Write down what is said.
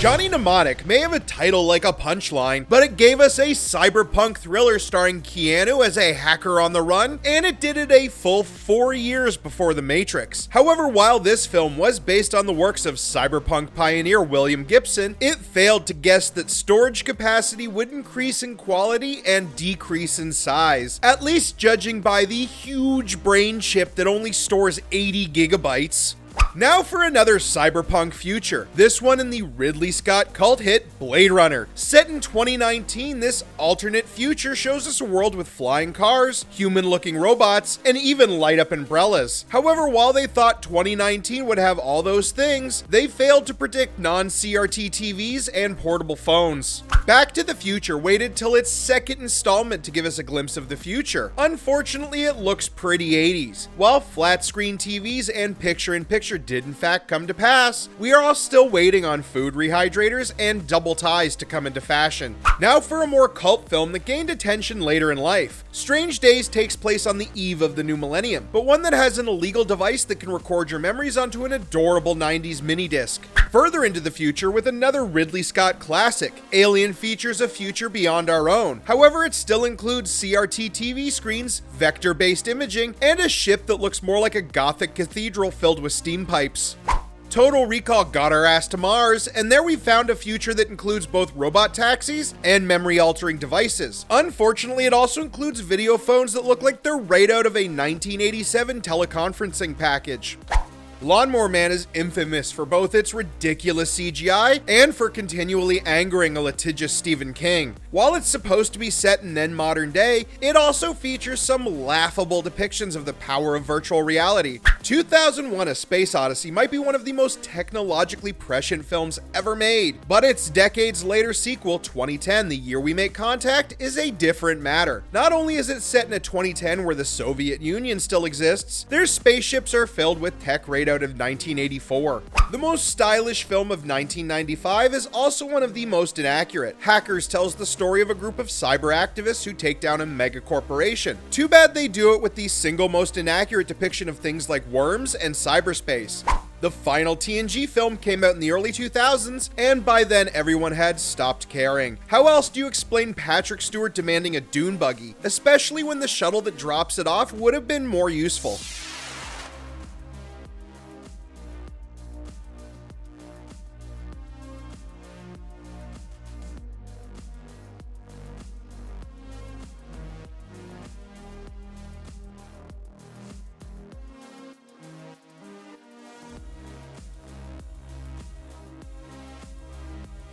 Johnny Mnemonic may have a title like a punchline, but it gave us a cyberpunk thriller starring Keanu as a hacker on the run, and it did it a full 4 years before The Matrix. However, while this film was based on the works of cyberpunk pioneer William Gibson, it failed to guess that storage capacity would increase in quality and decrease in size, at least judging by the huge brain chip that only stores 80 gigabytes. Now for another cyberpunk future, this one in the Ridley Scott cult hit Blade Runner. Set in 2019, this alternate future shows us a world with flying cars, human-looking robots, and even light-up umbrellas. However, while they thought 2019 would have all those things, they failed to predict non-CRT TVs and portable phones. Back to the Future waited till its second installment to give us a glimpse of the future. Unfortunately, it looks pretty 80s. While flat-screen TVs and picture-in-picture did in fact come to pass, we are all still waiting on food rehydrators and double ties to come into fashion. Now for a more cult film that gained attention later in life. Strange Days takes place on the eve of the new millennium, but one that has an illegal device that can record your memories onto an adorable 90s mini disc. Further into the future with another Ridley Scott classic, Alien features a future beyond our own. However, it still includes CRT TV screens, vector-based imaging, and a ship that looks more like a gothic cathedral filled with steam pipes. Total Recall got our ass to Mars, and there we found a future that includes both robot taxis and memory-altering devices. Unfortunately, it also includes video phones that look like they're right out of a 1987 teleconferencing package. Lawnmower Man is infamous for both its ridiculous CGI and for continually angering a litigious Stephen King. While it's supposed to be set in then modern day, it also features some laughable depictions of the power of virtual reality. 2001: A Space Odyssey might be one of the most technologically prescient films ever made, but its decades later sequel, 2010: The Year We Make Contact, is a different matter. Not only is it set in a 2010 where the Soviet Union still exists, their spaceships are filled with tech right out of 1984. The most stylish film of 1995 is also one of the most inaccurate. Hackers tells the story of a group of cyber activists who take down a mega corporation. Too bad they do it with the single most inaccurate depiction of things like worms and cyberspace. The final TNG film came out in the early 2000s, and by then everyone had stopped caring. How else do you explain Patrick Stewart demanding a dune buggy, especially when the shuttle that drops it off would have been more useful?